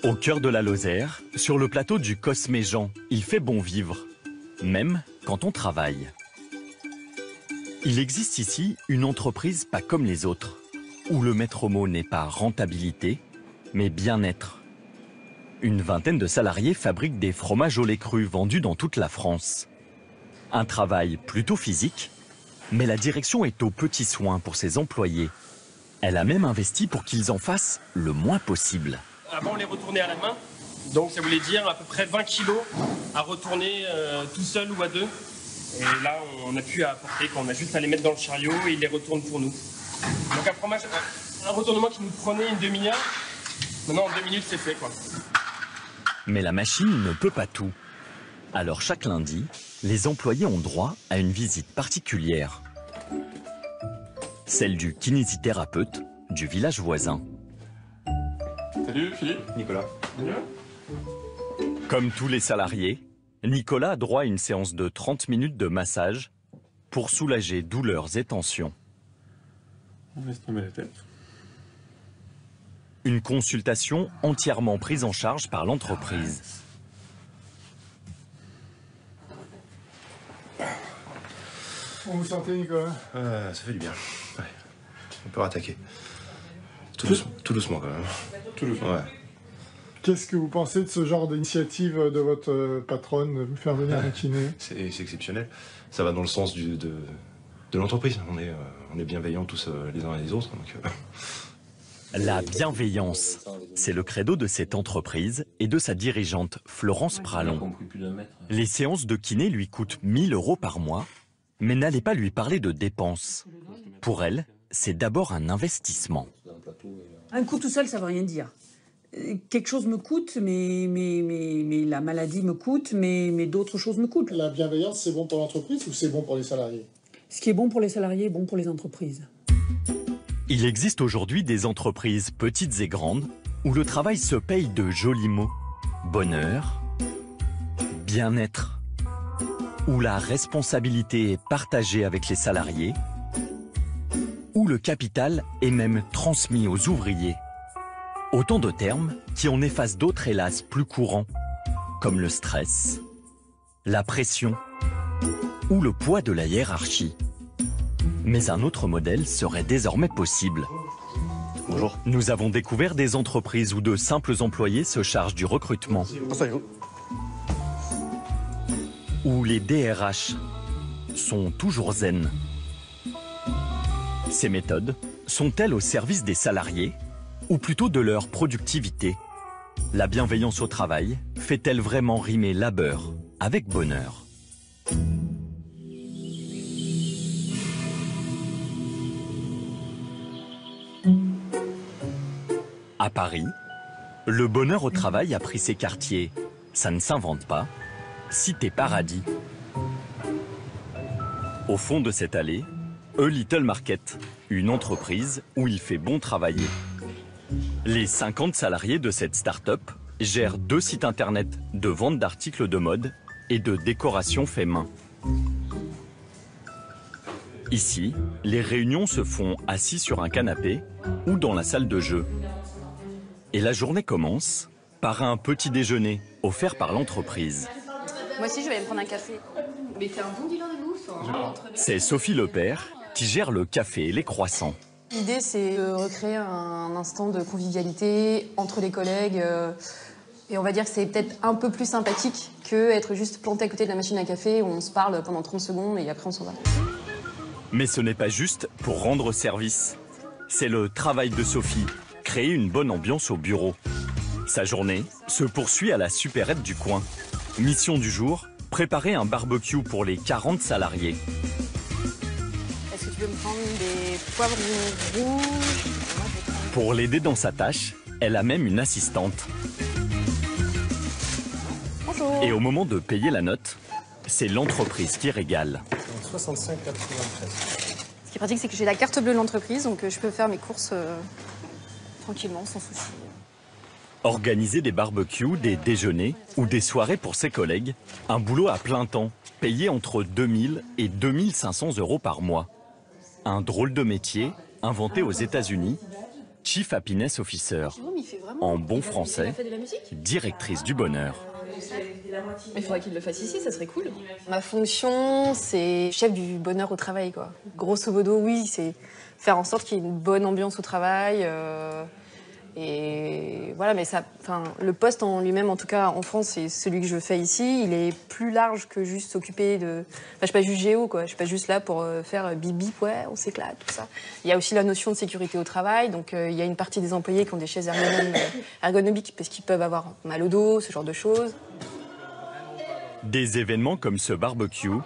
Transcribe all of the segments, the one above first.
Au cœur de la Lozère, sur le plateau du Cosméjean, il fait bon vivre, même quand on travaille. Il existe ici une entreprise pas comme les autres, où le maître mot n'est pas rentabilité, mais bien-être. Une vingtaine de salariés fabriquent des fromages au lait cru vendus dans toute la France. Un travail plutôt physique, mais la direction est aux petits soins pour ses employés. Elle a même investi pour qu'ils en fassent le moins possible. Avant, on les retournait à la main, donc ça voulait dire à peu près 20 kilos à retourner tout seul ou à deux. Et là, on n'a plus à apporter, on a juste à les mettre dans le chariot et ils les retournent pour nous. Donc un fromage, un retournement qui nous prenait une demi-heure, maintenant en 2 minutes c'est fait, quoi. Mais la machine ne peut pas tout. Alors chaque lundi, les employés ont droit à une visite particulière. Celle du kinésithérapeute du village voisin. Salut Philippe. Nicolas. Comme tous les salariés, Nicolas a droit à une séance de 30 minutes de massage pour soulager douleurs et tensions. On laisse tomber la tête. Une consultation entièrement prise en charge par l'entreprise. Comment vous sentez, Nicolas? Ça fait du bien. Ouais. On peut rattaquer. Tout doucement quand même. Tout le temps. Ouais. Qu'est-ce que vous pensez de ce genre d'initiative de votre patronne, de vous faire venir un kiné? C'est exceptionnel. Ça va dans le sens de l'entreprise. On est bienveillants tous les uns et les autres. Donc, La bienveillance, c'est le credo de cette entreprise et de sa dirigeante Florence Pralon. Les séances de kiné lui coûtent 1 000 € par mois, mais n'allez pas lui parler de dépenses. Pour elle, c'est d'abord un investissement. Un coût tout seul, ça ne veut rien dire. Quelque chose me coûte, mais la maladie me coûte, mais d'autres choses me coûtent. La bienveillance, c'est bon pour l'entreprise ou c'est bon pour les salariés? Ce qui est bon pour les salariés est bon pour les entreprises. Il existe aujourd'hui des entreprises petites et grandes où le travail se paye de jolis mots. Bonheur, bien-être, où la responsabilité est partagée avec les salariés, où le capital est même transmis aux ouvriers. Autant de termes qui en effacent d'autres hélas plus courants, comme le stress, la pression ou le poids de la hiérarchie. Mais un autre modèle serait désormais possible. bonjour. Nous avons découvert des entreprises où de simples employés se chargent du recrutement. Où les DRH sont toujours zen. Ces méthodes sont-elles au service des salariés ou plutôt de leur productivité? La bienveillance au travail fait-elle vraiment rimer labeur avec bonheur? À Paris, le bonheur au travail a pris ses quartiers. Ça ne s'invente pas. Cité Paradis. Au fond de cette allée, A Little Market, une entreprise où il fait bon travailler. Les 50 salariés de cette start-up gèrent 2 sites internet de vente d'articles de mode et de décoration fait main. Ici, les réunions se font assis sur un canapé ou dans la salle de jeu. Et la journée commence par un petit déjeuner offert par l'entreprise. Moi aussi, je vais aller me prendre un café. Mais t'es un bon dealer de bouffe, hein. C'est Sophie Lepère qui gère le café et les croissants. L'idée, c'est de recréer un instant de convivialité entre les collègues. Et on va dire que c'est peut-être un peu plus sympathique qu'être juste planté à côté de la machine à café où on se parle pendant 30 secondes et après on s'en va. Mais ce n'est pas juste pour rendre service. C'est le travail de Sophie, créer une bonne ambiance au bureau. Sa journée se poursuit à la supérette du coin. Mission du jour, préparer un barbecue pour les 40 salariés. Est-ce que tu peux me prendre des poivrons rouges? Pour l'aider dans sa tâche, elle a même une assistante. Bonjour. Et au moment de payer la note, c'est l'entreprise qui régale. 65,93. Ce qui est pratique, c'est que j'ai la carte bleue de l'entreprise, donc je peux faire mes courses tranquillement, sans souci. Organiser des barbecues, des déjeuners ou des soirées pour ses collègues, un boulot à plein temps, payé entre 2000 et 2500 € par mois. Un drôle de métier, inventé aux États-Unis, Chief Happiness Officer, en bon français, directrice du bonheur. Il faudrait qu'il le fasse ici, ça serait cool. Ma fonction, c'est chef du bonheur au travail, quoi. Grosso modo, oui, c'est faire en sorte qu'il y ait une bonne ambiance au travail. Et voilà, mais ça, le poste en lui-même, en tout cas en France, c'est celui que je fais ici. Il est plus large que juste s'occuper de. Je suis pas juste géo, quoi. Je suis pas juste là pour faire bip bip, ouais, on s'éclate, tout ça. Il y a aussi la notion de sécurité au travail. Donc il y a une partie des employés qui ont des chaises ergonomiques parce qu'ils peuvent avoir mal au dos, ce genre de choses. Des événements comme ce barbecue,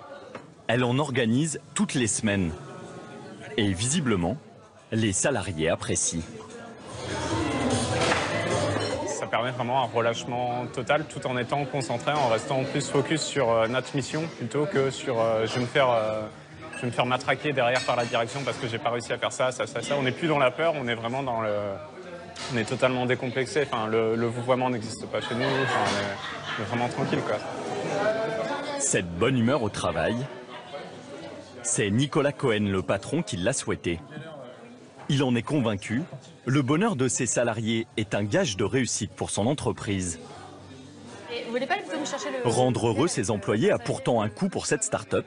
elle en organise toutes les semaines. Et visiblement, les salariés apprécient. Ça permet vraiment un relâchement total tout en étant concentré, en restant plus focus sur notre mission plutôt que sur je vais me faire matraquer derrière par la direction parce que j'ai pas réussi à faire ça. On n'est plus dans la peur, on est vraiment dans le... On est totalement décomplexé, le vouvoiement n'existe pas chez nous, on est vraiment tranquille, quoi. Cette bonne humeur au travail, c'est Nicolas Cohen, le patron, qui l'a souhaité. Il en est convaincu, le bonheur de ses salariés est un gage de réussite pour son entreprise. Rendre heureux ses employés a pourtant un coût pour cette start-up.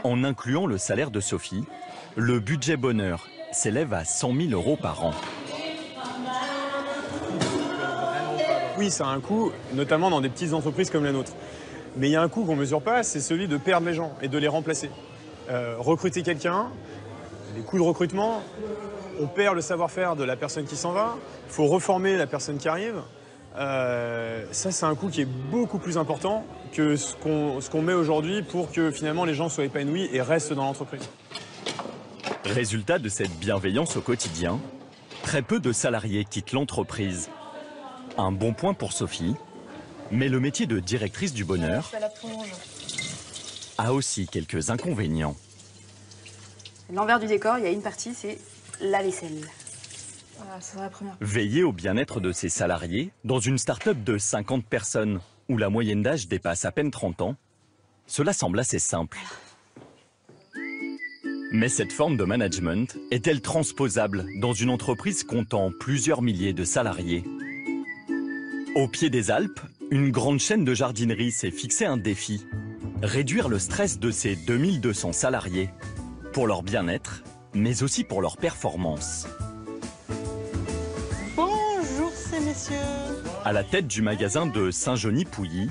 En incluant le salaire de Sophie, le budget bonheur s'élève à 100 000 € par an. Oui, ça a un coût, notamment dans des petites entreprises comme la nôtre. Mais il y a un coût qu'on ne mesure pas, c'est celui de perdre les gens et de les remplacer. Recruter quelqu'un, les coûts de recrutement, on perd le savoir-faire de la personne qui s'en va, il faut reformer la personne qui arrive. Ça, c'est un coût qui est beaucoup plus important que ce qu'on met aujourd'hui pour que finalement les gens soient épanouis et restent dans l'entreprise. Résultat de cette bienveillance au quotidien, très peu de salariés quittent l'entreprise. Un bon point pour Sophie, mais le métier de directrice du bonheur a aussi quelques inconvénients. L'envers du décor, il y a une partie, c'est la vaisselle. Voilà, c'est la première. Veiller au bien-être de ses salariés dans une start-up de 50 personnes où la moyenne d'âge dépasse à peine 30 ans, cela semble assez simple. Mais cette forme de management est-elle transposable dans une entreprise comptant plusieurs milliers de salariés ? Au pied des Alpes, une grande chaîne de jardinerie s'est fixé un défi. Réduire le stress de ses 2200 salariés, pour leur bien-être, mais aussi pour leur performance. Bonjour ces messieurs. À la tête du magasin de Saint-Genis-Pouilly,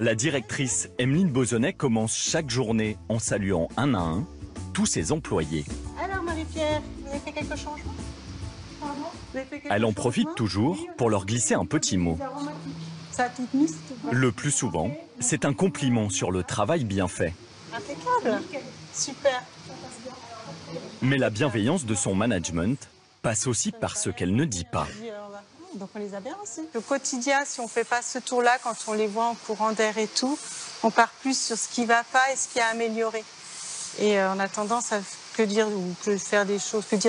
la directrice Emeline Bozonnet commence chaque journée en saluant un à un tous ses employés. Alors Marie-Pierre, vous avez fait quelques changements? Elle en profite toujours pour leur glisser un petit mot. Le plus souvent, c'est un compliment sur le travail bien fait. Impeccable. Super. Mais la bienveillance de son management passe aussi par ce qu'elle ne dit pas. Donc on les a bien aussi. Le quotidien, si on ne fait pas ce tour-là, quand on les voit en courant d'air et tout, on part plus sur ce qui ne va pas et ce qui a amélioré. Et on a tendance à dire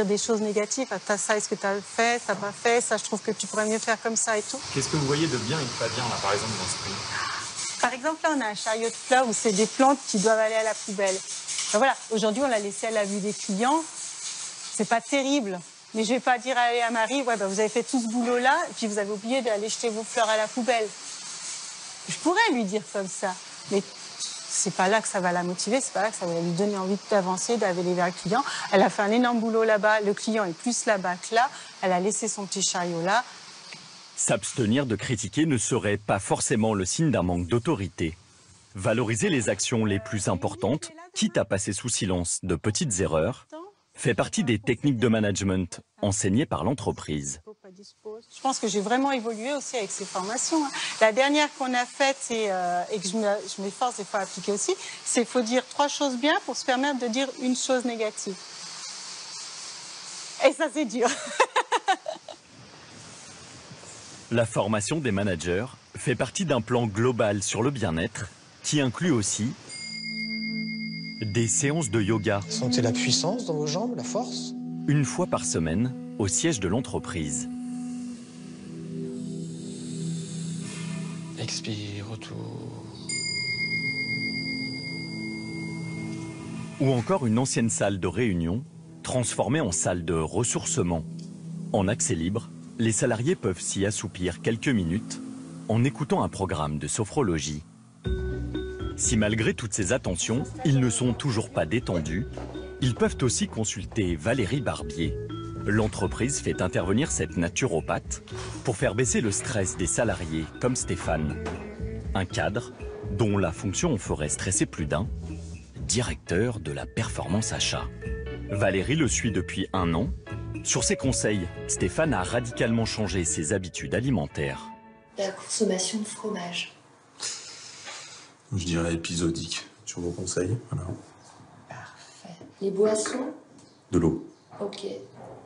des choses négatives. T'as ça, est-ce que tu as fait, t'as pas fait, ça je trouve que tu pourrais mieux faire comme ça et tout. Qu'est-ce que vous voyez de bien et de pas bien là, par exemple, dans ce prix? Par exemple, là on a un chariot de fleurs où c'est des plantes qui doivent aller à la poubelle. Ben voilà, aujourd'hui on l'a laissé à la vue des clients. C'est pas terrible. Mais je vais pas dire à Marie, ouais, ben vous avez fait tout ce boulot-là, et puis vous avez oublié d'aller jeter vos fleurs à la poubelle. Je pourrais lui dire comme ça, mais c'est pas là que ça va la motiver, c'est pas là que ça va lui donner envie d'avancer, d'aller vers le client. Elle a fait un énorme boulot là-bas, le client est plus là-bas que là, elle a laissé son petit chariot là. S'abstenir de critiquer ne serait pas forcément le signe d'un manque d'autorité. Valoriser les actions les plus importantes, quitte à passer sous silence de petites erreurs, fait partie des techniques de management enseignées par l'entreprise. Je pense que j'ai vraiment évolué aussi avec ces formations. La dernière qu'on a faite, et que je m'efforce des fois à appliquer aussi, c'est qu'il faut dire 3 choses bien pour se permettre de dire une chose négative. Et ça, c'est dur. La formation des managers fait partie d'un plan global sur le bien-être qui inclut aussi des séances de yoga. Sentez la puissance dans vos jambes, la force. Une fois par semaine, au siège de l'entreprise. Expire, retour. Ou encore une ancienne salle de réunion, transformée en salle de ressourcement, En accès libre, les salariés peuvent s'y assoupir quelques minutes en écoutant un programme de sophrologie. Si malgré toutes ces attentions, ils ne sont toujours pas détendus, ils peuvent aussi consulter Valérie Barbier. L'entreprise fait intervenir cette naturopathe pour faire baisser le stress des salariés comme Stéphane. Un cadre dont la fonction en ferait stresser plus d'un, directeur de la performance achat. Valérie le suit depuis 1 an. Sur ses conseils, Stéphane a radicalement changé ses habitudes alimentaires. La consommation de fromage. Je dirais épisodique sur vos conseils. Voilà. Parfait. Les boissons? De l'eau. Ok.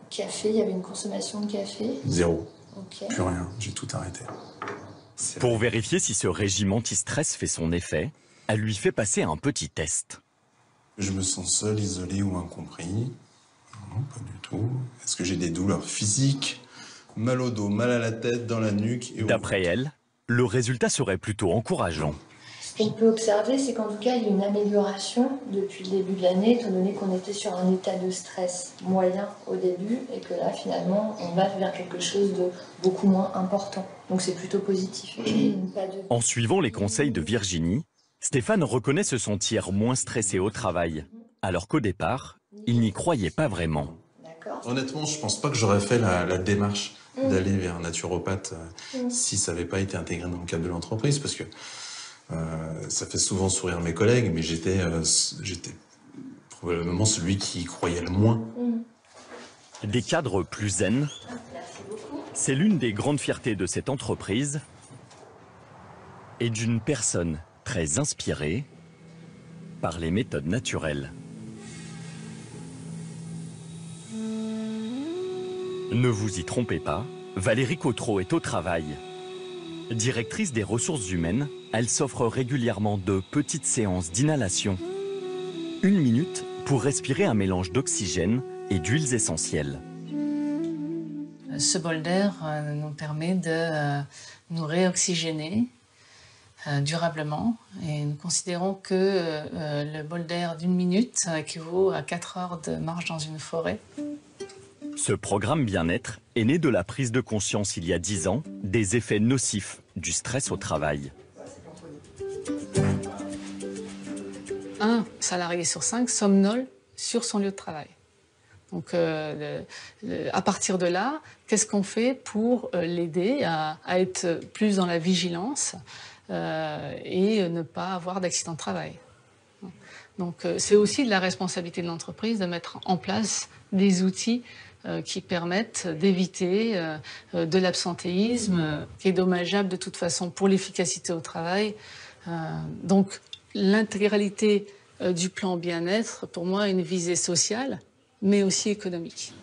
Café, il y avait une consommation de café? 0. Ok. Plus rien, j'ai tout arrêté. Pour vérifier si ce régime anti-stress fait son effet, elle lui fait passer un petit test. Je me sens seul, isolé ou incompris? Non, pas du tout. Est-ce que j'ai des douleurs physiques? Mal au dos, mal à la tête, dans la nuque et D'après elle, le résultat serait plutôt encourageant. Ce qu'on peut observer, c'est qu'en tout cas, il y a une amélioration depuis le début de l'année, étant donné qu'on était sur un état de stress moyen au début, et que là, finalement, on va vers quelque chose de beaucoup moins important. Donc c'est plutôt positif. En suivant les conseils de Virginie, Stéphane reconnaît se sentir moins stressé au travail, alors qu'au départ, il n'y croyait pas vraiment. Honnêtement, je pense pas que j'aurais fait la démarche d'aller vers un naturopathe si ça n'avait pas été intégré dans le cadre de l'entreprise, parce que ça fait souvent sourire mes collègues, mais j'étais probablement celui qui y croyait le moins. Des cadres plus zen, c'est l'une des grandes fiertés de cette entreprise et d'une personne très inspirée par les méthodes naturelles. Ne vous y trompez pas, Valérie Cotreau est au travail. Directrice des ressources humaines, elle s'offre régulièrement de petites séances d'inhalation. 1 minute pour respirer un mélange d'oxygène et d'huiles essentielles. Ce bol d'air nous permet de nous réoxygéner durablement. Et nous considérons que le bol d'air d'1 minute équivaut à 4 heures de marche dans une forêt. Ce programme bien-être est né de la prise de conscience il y a 10 ans des effets nocifs du stress au travail. 1 salarié sur 5 somnole sur son lieu de travail. Donc à partir de là, qu'est-ce qu'on fait pour l'aider à être plus dans la vigilance et ne pas avoir d'accident de travail? Donc c'est aussi de la responsabilité de l'entreprise de mettre en place des outils qui permettent d'éviter de l'absentéisme, qui est dommageable de toute façon pour l'efficacité au travail. Donc l'intégralité du plan bien-être, pour moi, a une visée sociale, mais aussi économique.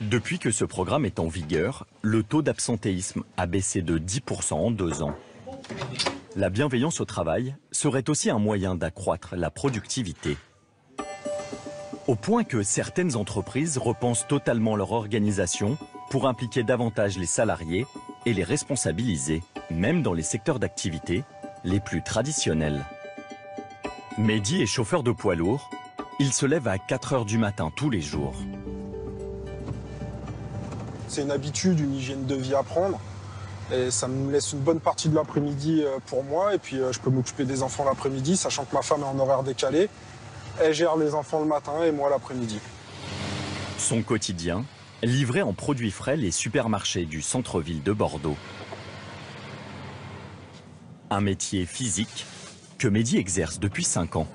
Depuis que ce programme est en vigueur, le taux d'absentéisme a baissé de 10% en 2 ans. La bienveillance au travail serait aussi un moyen d'accroître la productivité. Au point que certaines entreprises repensent totalement leur organisation pour impliquer davantage les salariés et les responsabiliser, même dans les secteurs d'activité les plus traditionnels. Mehdi est chauffeur de poids lourd. Il se lève à 4 heures du matin tous les jours. C'est une habitude, une hygiène de vie à prendre. Et ça me laisse une bonne partie de l'après-midi pour moi. Et puis je peux m'occuper des enfants l'après-midi, sachant que ma femme est en horaire décalé. Elle gère les enfants le matin et moi l'après-midi. Son quotidien, livré en produits frais les supermarchés du centre-ville de Bordeaux. Un métier physique que Mehdi exerce depuis 5 ans.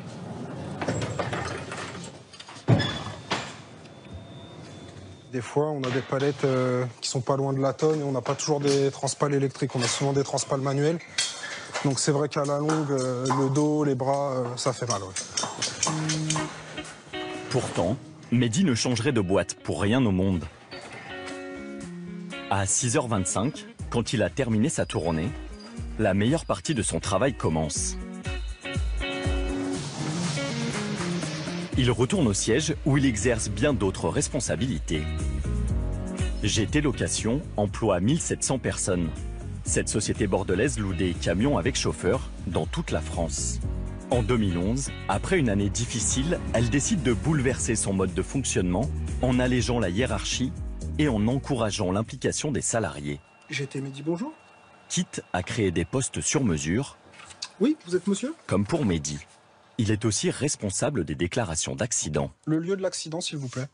Des fois, on a des palettes qui sont pas loin de la tonne et on n'a pas toujours des transpales électriques, on a souvent des transpales manuels. Donc c'est vrai qu'à la longue, le dos, les bras, ça fait mal. Ouais. Pourtant, Mehdi ne changerait de boîte pour rien au monde. À 6h25, quand il a terminé sa tournée, la meilleure partie de son travail commence. Il retourne au siège où il exerce bien d'autres responsabilités. GT Location emploie 1700 personnes. Cette société bordelaise loue des camions avec chauffeur dans toute la France. En 2011, après une année difficile, elle décide de bouleverser son mode de fonctionnement en allégeant la hiérarchie et en encourageant l'implication des salariés. GT Mehdi, bonjour. Quitte à créer des postes sur mesure. Oui, vous êtes monsieur? Comme pour Mehdi. Il est aussi responsable des déclarations d'accident. Le lieu de l'accident, s'il vous plaît.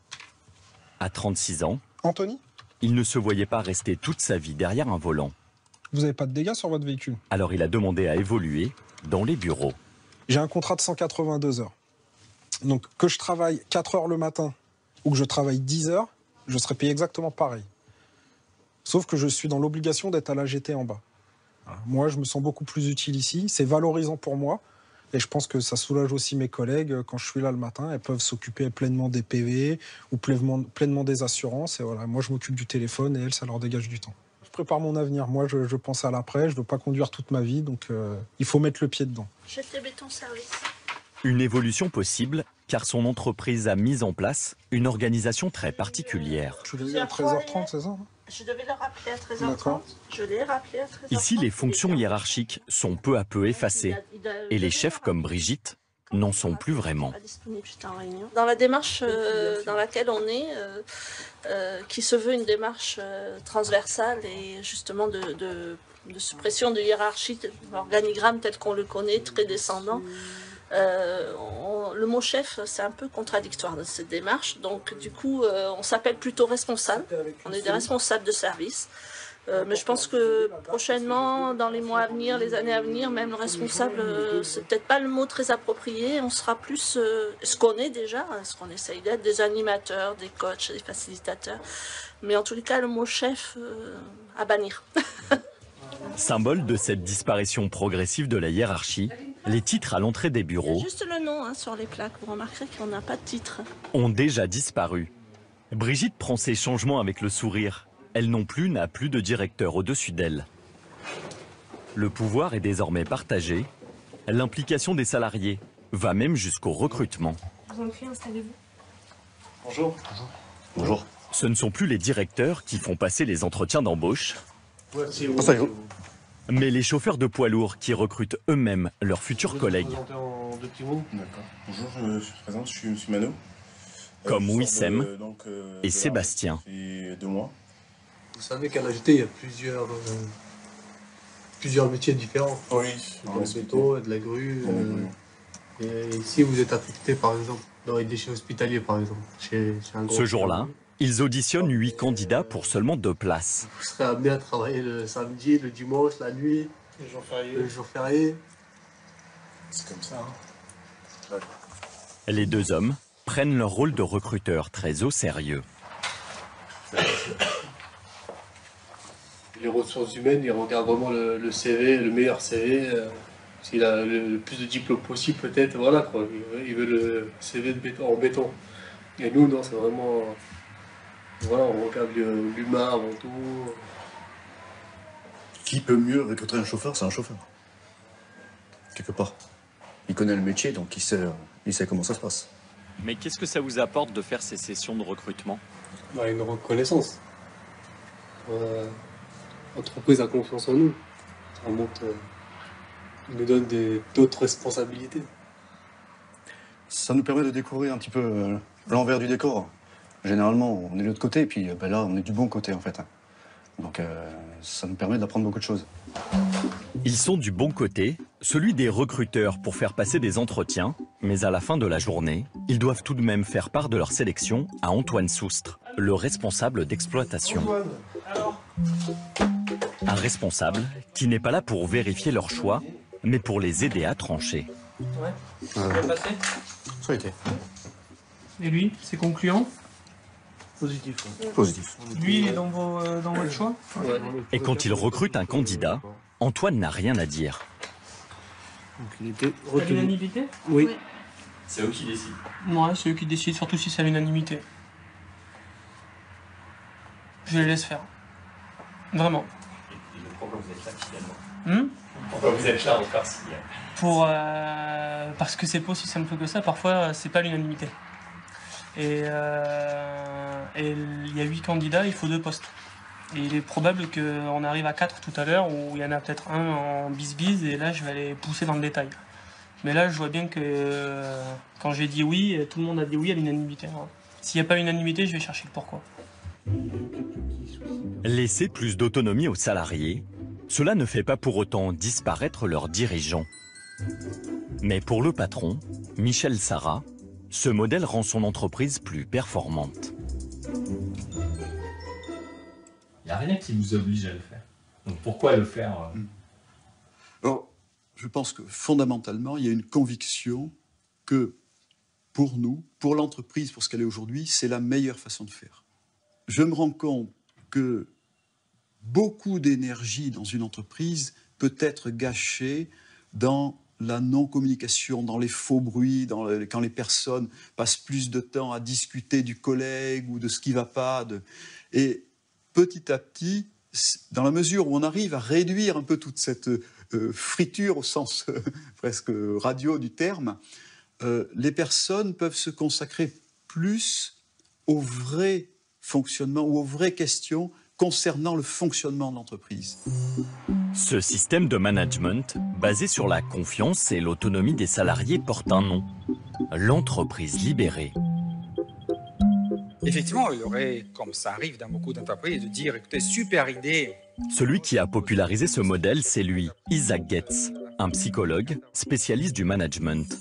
À 36 ans, Anthony? il ne se voyait pas rester toute sa vie derrière un volant. Vous n'avez pas de dégâts sur votre véhicule? Alors il a demandé à évoluer dans les bureaux. J'ai un contrat de 182 heures. Donc que je travaille 4 heures le matin ou que je travaille 10 heures, je serai payé exactement pareil. Sauf que je suis dans l'obligation d'être à la GT en bas. Moi, je me sens beaucoup plus utile ici. C'est valorisant pour moi. Et je pense que ça soulage aussi mes collègues. Quand je suis là le matin, elles peuvent s'occuper pleinement des PV ou pleinement des assurances. Et voilà, moi, je m'occupe du téléphone et elles, ça leur dégage du temps. Je prépare mon avenir. Moi, je pense à l'après. Je ne veux pas conduire toute ma vie. Donc, il faut mettre le pied dedans. GT Béton Service. Une évolution possible, car son entreprise a mis en place une organisation très particulière. Je devais dire à 13h30, c'est ça? Je devais le rappeler à 13h30. Je l'ai rappelé à 13h30. Ici, les fonctions hiérarchiques sont peu à peu effacées. Et les chefs comme Brigitte n'en sont plus vraiment. Dans la démarche dans laquelle on est, qui se veut une démarche transversale et justement de suppression de hiérarchie, l'organigramme tel qu'on le connaît, très descendant, le mot chef, c'est un peu contradictoire dans cette démarche. Donc du coup, on s'appelle plutôt responsable. On est des responsables de service. Mais je pense que prochainement, dans les mois à venir, les années à venir, même le responsable, c'est peut-être pas le mot très approprié. On sera plus ce qu'on est déjà, ce qu'on essaye d'être, des animateurs, des coachs, des facilitateurs. Mais en tous les cas, le mot chef, à bannir. Symbole de cette disparition progressive de la hiérarchie, les titres à l'entrée des bureaux. Il y a juste le nom sur les plaques. Vous remarquerez qu'on n'a pas de titre. Ont déjà disparu. Brigitte prend ces changements avec le sourire. Elle non plus n'a plus de directeur au-dessus d'elle. Le pouvoir est désormais partagé. L'implication des salariés va même jusqu'au recrutement. Je vous en prie, installez-vous. Bonjour. Bonjour. Ce ne sont plus les directeurs qui font passer les entretiens d'embauche, mais les chauffeurs de poids lourds qui recrutent eux-mêmes leurs futurs collègues. D'accord. Bonjour, je me présente, je suis M. Mano. Comme Wissem et Sébastien. Et 2 mois. Vous savez qu'à l'AGT, il y a plusieurs métiers différents. Oui. Du métaux, de la grue. Et ici, vous êtes affecté, par exemple, dans les déchets hospitaliers, par exemple. Chez un gros. Ce jour-là, ils auditionnent 8 candidats pour seulement 2 places. Vous serez amené à travailler le samedi, le dimanche, la nuit, le jour férié. C'est comme ça. Les 2 hommes prennent leur rôle de recruteurs très au sérieux. Les ressources humaines, ils regardent vraiment le CV, le meilleur CV. S'il a le plus de diplômes possible, peut-être, voilà quoi. Ils veulent le CV en béton. Et nous, non, c'est vraiment. Voilà, on regarde l'humain avant tout. Qui peut mieux recruter un chauffeur? C'est un chauffeur. Quelque part. Il connaît le métier, donc il sait comment ça se passe. Mais qu'est-ce que ça vous apporte de faire ces sessions de recrutement? Une reconnaissance. L'entreprise a confiance en nous. Ça montre, il nous donne d'autres responsabilités. Ça nous permet de découvrir un petit peu l'envers du décor. Généralement, on est de l'autre côté, et puis là, on est du bon côté, en fait. Donc, ça nous permet d'apprendre beaucoup de choses. Ils sont du bon côté, celui des recruteurs pour faire passer des entretiens, mais à la fin de la journée, ils doivent tout de même faire part de leur sélection à Antoine Soustre, le responsable d'exploitation. Un responsable qui n'est pas là pour vérifier leur choix, mais pour les aider à trancher. Ouais. Ça va passer ? Ça a été. Et lui, c'est concluant ? Positif. Positif. Lui, il est dans votre choix ? Et quand il recrute un candidat, Antoine n'a rien à dire. Donc, il était à l'unanimité ? Oui. C'est eux qui décident. Ouais, c'est eux qui décident, surtout si c'est à l'unanimité. Je les laisse faire. Vraiment. Et pourquoi vous êtes là finalement Pourquoi vous êtes là encore si... Parce que c'est pas aussi simple que ça, parfois c'est pas l'unanimité. Et il y a 8 candidats, il faut 2 postes. Et il est probable qu'on arrive à 4 tout à l'heure, où il y en a peut-être un en bis-bis, et là je vais aller pousser dans le détail. Mais là je vois bien que quand j'ai dit oui, tout le monde a dit oui à l'unanimité. S'il n'y a pas l'unanimité, je vais chercher le pourquoi. Laisser plus d'autonomie aux salariés, cela ne fait pas pour autant disparaître leurs dirigeants. Mais pour le patron, Michel Sarra, ce modèle rend son entreprise plus performante. Il n'y a rien qui vous oblige à le faire. Donc pourquoi le faire Alors, je pense que fondamentalement, il y a une conviction que pour nous, pour l'entreprise, pour ce qu'elle est aujourd'hui, c'est la meilleure façon de faire. Je me rends compte que beaucoup d'énergie dans une entreprise peut être gâchée dans la non-communication, dans les faux bruits, quand les personnes passent plus de temps à discuter du collègue ou de ce qui ne va pas. Et petit à petit, dans la mesure où on arrive à réduire un peu toute cette friture au sens presque radio du terme, les personnes peuvent se consacrer plus au vrai fonctionnement ou aux vraies questions concernant le fonctionnement de l'entreprise. Ce système de management, basé sur la confiance et l'autonomie des salariés, porte un nom, l'entreprise libérée. Effectivement, il y aurait, comme ça arrive dans beaucoup d'entreprises, de dire, écoutez, super idée. Celui qui a popularisé ce modèle, c'est lui, Isaac Getz, un psychologue spécialiste du management.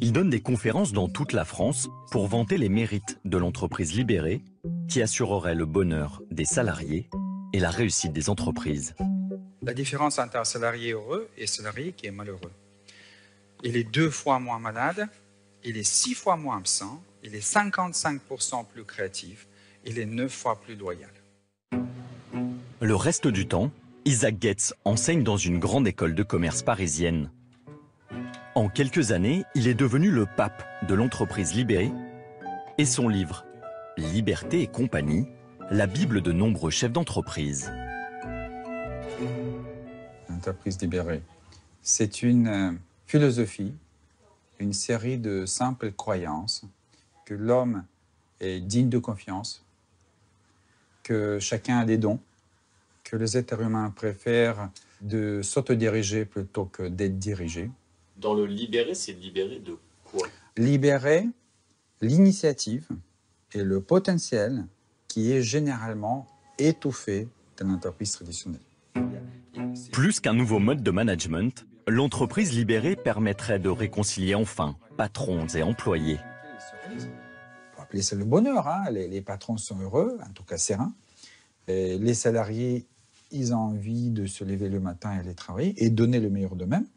Il donne des conférences dans toute la France pour vanter les mérites de l'entreprise libérée qui assurerait le bonheur des salariés et la réussite des entreprises. La différence entre un salarié heureux et un salarié qui est malheureux. Il est 2 fois moins malade, il est 6 fois moins absent, il est 55% plus créatif, il est 9 fois plus loyal. Le reste du temps, Isaac Getz enseigne dans une grande école de commerce parisienne. En quelques années, il est devenu le pape de l'entreprise libérée et son livre « Liberté et compagnie », la Bible de nombreux chefs d'entreprise. L'entreprise libérée, c'est une philosophie, une série de simples croyances que l'homme est digne de confiance, que chacun a des dons, que les êtres humains préfèrent de s'autodiriger plutôt que d'être dirigés. Dans le libérer, c'est libérer de quoi? Libérer l'initiative et le potentiel qui est généralement étouffé dans l'entreprise traditionnelle. Plus qu'un nouveau mode de management, l'entreprise libérée permettrait de réconcilier enfin patrons et employés. On peut appeler ça le bonheur, hein. Les patrons sont heureux, en tout cas sereins. Et les salariés, ils ont envie de se lever le matin et aller travailler et donner le meilleur d'eux-mêmes.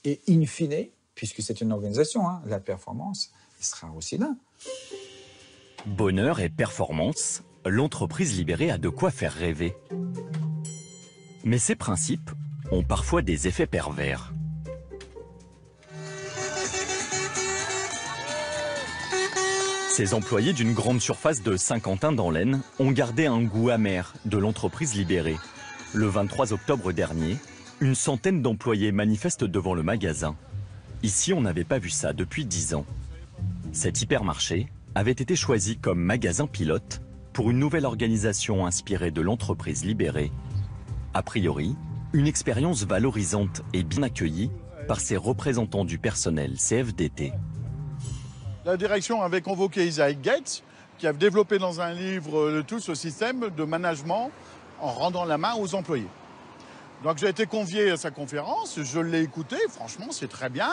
Et in fine, puisque c'est une organisation, hein, la performance sera aussi là. Bonheur et performance, l'entreprise libérée a de quoi faire rêver. Mais ces principes ont parfois des effets pervers. Ces employés d'une grande surface de Saint-Quentin dans l'Aisne ont gardé un goût amer de l'entreprise libérée. Le 23 octobre dernier, une centaine d'employés manifestent devant le magasin. Ici, on n'avait pas vu ça depuis 10 ans. Cet hypermarché avait été choisi comme magasin pilote pour une nouvelle organisation inspirée de l'entreprise libérée. A priori, une expérience valorisante et bien accueillie par ses représentants du personnel CFDT. La direction avait convoqué Isaac Getz, qui a développé dans un livre tout ce système de management en rendant la main aux employés. Donc j'ai été convié à sa conférence, je l'ai écouté, franchement c'est très bien.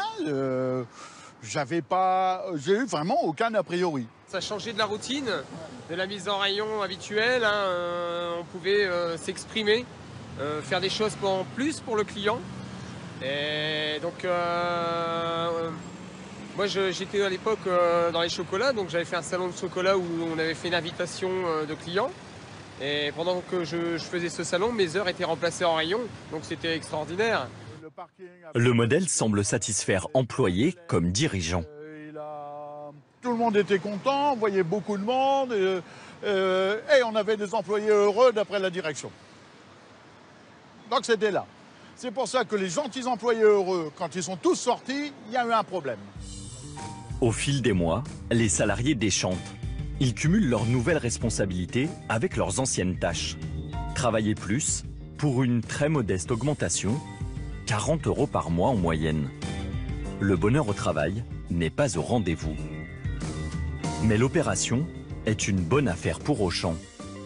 J'ai eu vraiment aucun a priori. Ça a changé de la routine, de la mise en rayon habituelle. Hein, on pouvait s'exprimer, faire des choses en plus pour le client. Et donc, moi j'étais à l'époque dans les chocolats, donc j'avais fait un salon de chocolat où on avait fait une invitation de clients. Et pendant que je faisais ce salon, mes heures étaient remplacées en rayon, donc c'était extraordinaire. Le modèle semble satisfaire employés comme dirigeants. Tout le monde était content, on voyait beaucoup de monde et on avait des employés heureux d'après la direction. Donc c'était là. C'est pour ça que les gentils employés heureux, quand ils sont tous sortis, il y a eu un problème. Au fil des mois, les salariés déchantent. Ils cumulent leurs nouvelles responsabilités avec leurs anciennes tâches. Travailler plus pour une très modeste augmentation, 40 € par mois en moyenne. Le bonheur au travail n'est pas au rendez-vous. Mais l'opération est une bonne affaire pour Auchan.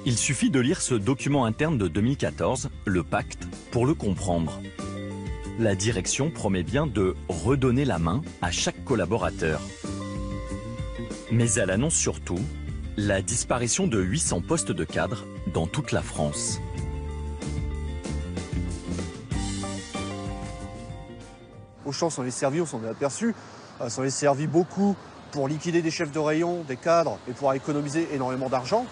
Il suffit de lire ce document interne de 2014, le pacte, pour le comprendre. La direction promet bien de redonner la main à chaque collaborateur. Mais elle annonce surtout la disparition de 800 postes de cadres dans toute la France. Auchan s'en est servi, on s'en est aperçu, s'en est servi beaucoup pour liquider des chefs de rayon, des cadres et pour économiser énormément d'argent,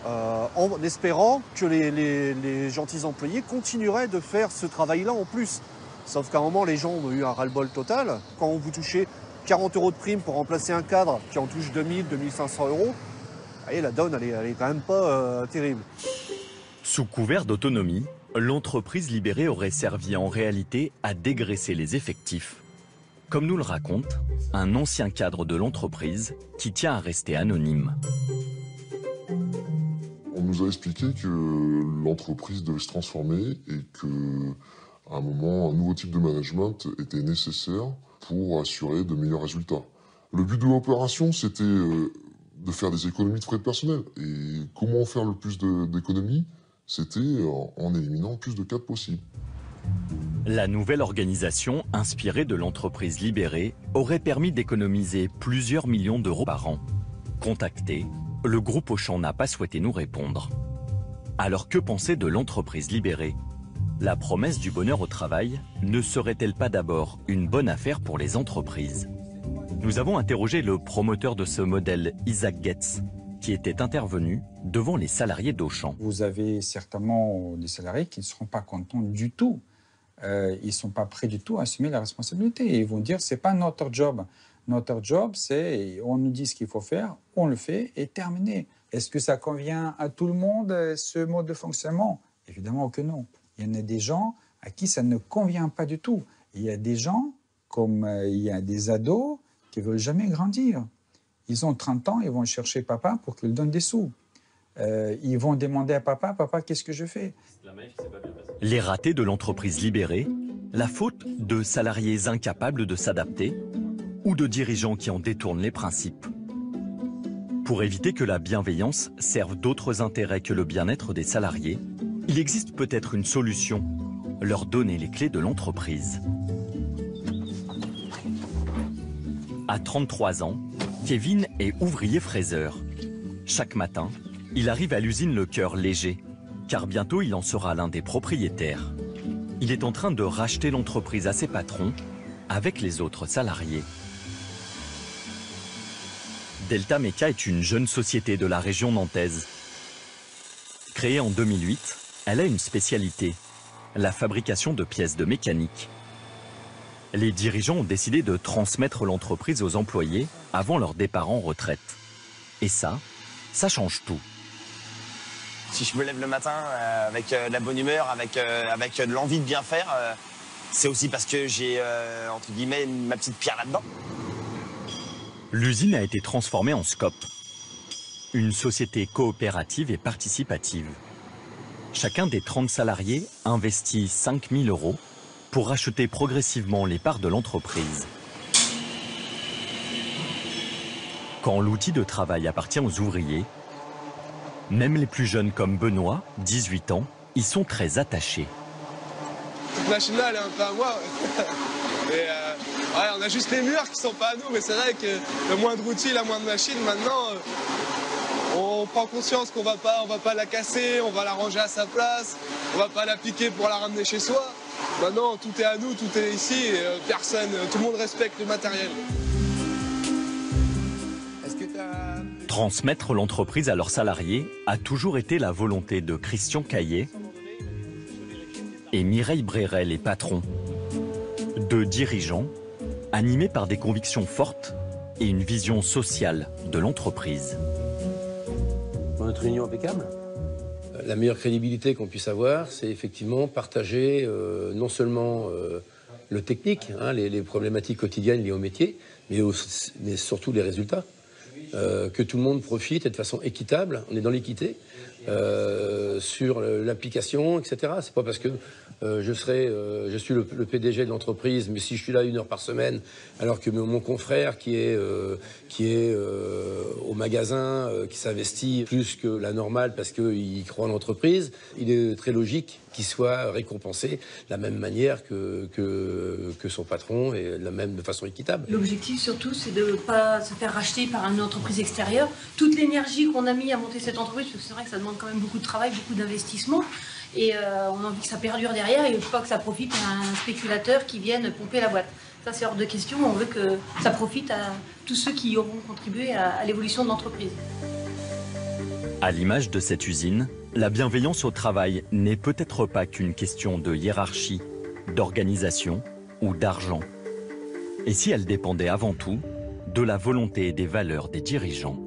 en espérant que les gentils employés continueraient de faire ce travail-là en plus. Sauf qu'à un moment, les gens ont eu un ras-le-bol total. Quand vous touchez 40 € de prime pour remplacer un cadre qui en touche 2000, 2500 €, et la donne, elle est quand même pas terrible. Sous couvert d'autonomie, l'entreprise libérée aurait servi en réalité à dégraisser les effectifs. Comme nous le raconte un ancien cadre de l'entreprise qui tient à rester anonyme. On nous a expliqué que l'entreprise devait se transformer et qu'à un moment, un nouveau type de management était nécessaire pour assurer de meilleurs résultats. Le but de l'opération, c'était de faire des économies de frais de personnel. Et comment faire le plus d'économies? C'était en éliminant le plus de cadres possible. La nouvelle organisation, inspirée de l'entreprise libérée, aurait permis d'économiser plusieurs millions d'euros par an. Contacté, le groupe Auchan n'a pas souhaité nous répondre. Alors que penser de l'entreprise libérée? La promesse du bonheur au travail ne serait-elle pas d'abord une bonne affaire pour les entreprises? Nous avons interrogé le promoteur de ce modèle, Isaac Getz, qui était intervenu devant les salariés d'Auchan. Vous avez certainement des salariés qui ne seront pas contents du tout. Ils ne sont pas prêts du tout à assumer la responsabilité. Ils vont dire, ce n'est pas notre job. Notre job, c'est, on nous dit ce qu'il faut faire, on le fait et terminé. Est-ce que ça convient à tout le monde, ce mode de fonctionnement? Évidemment que non. Il y en a des gens à qui ça ne convient pas du tout. Il y a des gens, comme il y a des ados, qui ne veulent jamais grandir. Ils ont 30 ans, ils vont chercher papa pour qu'il donne des sous. Ils vont demander à papa, papa, qu'est-ce que je fais? Les ratés de l'entreprise libérée, la faute de salariés incapables de s'adapter ou de dirigeants qui en détournent les principes. Pour éviter que la bienveillance serve d'autres intérêts que le bien-être des salariés, il existe peut-être une solution, leur donner les clés de l'entreprise. À 33 ans, Kevin est ouvrier fraiseur. Chaque matin, il arrive à l'usine le cœur léger, car bientôt il en sera l'un des propriétaires. Il est en train de racheter l'entreprise à ses patrons avec les autres salariés. Delta Meca est une jeune société de la région nantaise. Créée en 2008, elle a une spécialité, la fabrication de pièces de mécanique. Les dirigeants ont décidé de transmettre l'entreprise aux employés avant leur départ en retraite. Et ça change tout. Si je me lève le matin avec de la bonne humeur, avec de l'envie de bien faire, c'est aussi parce que j'ai, entre guillemets, ma petite pierre là-dedans. L'usine a été transformée en SCOP, une société coopérative et participative. Chacun des 30 salariés investit 5 000 € pour racheter progressivement les parts de l'entreprise. Quand l'outil de travail appartient aux ouvriers, même les plus jeunes comme Benoît, 18 ans, y sont très attachés. Cette machine-là, elle est un peu à moi. Mais ouais, on a juste les murs qui sont pas à nous, mais c'est vrai que le moindre outil, la moindre machine, maintenant, on prend conscience qu'on va pas la casser, on va la ranger à sa place, on va pas la piquer pour la ramener chez soi. Maintenant, tout est à nous, tout est ici, et personne, tout le monde respecte le matériel. Transmettre l'entreprise à leurs salariés a toujours été la volonté de Christian Caillet et Mireille Bréret, les patrons. Deux dirigeants animés par des convictions fortes et une vision sociale de l'entreprise. Notre réunion impeccable. La meilleure crédibilité qu'on puisse avoir, c'est effectivement partager non seulement le technique, hein, les problématiques quotidiennes liées au métier, mais surtout les résultats. Que tout le monde profite et de façon équitable, on est dans l'équité, sur l'application, etc. C'est pas parce que je suis le PDG de l'entreprise, mais si je suis là 1 heure par semaine, alors que mon confrère qui est au magasin, qui s'investit plus que la normale parce qu'il croit en l'entreprise, il est très logique qu'il soit récompensé de la même manière que son patron et de façon équitable. L'objectif surtout, c'est de ne pas se faire racheter par une entreprise extérieure. Toute l'énergie qu'on a mis à monter cette entreprise, parce que c'est vrai que ça demande quand même beaucoup de travail, beaucoup d'investissement, et on a envie que ça perdure derrière et pas que ça profite à un spéculateur qui vienne pomper la boîte. Ça, c'est hors de question. On veut que ça profite à tous ceux qui auront contribué à l'évolution de l'entreprise. À l'image de cette usine, la bienveillance au travail n'est peut-être pas qu'une question de hiérarchie, d'organisation ou d'argent. Et si elle dépendait avant tout de la volonté et des valeurs des dirigeants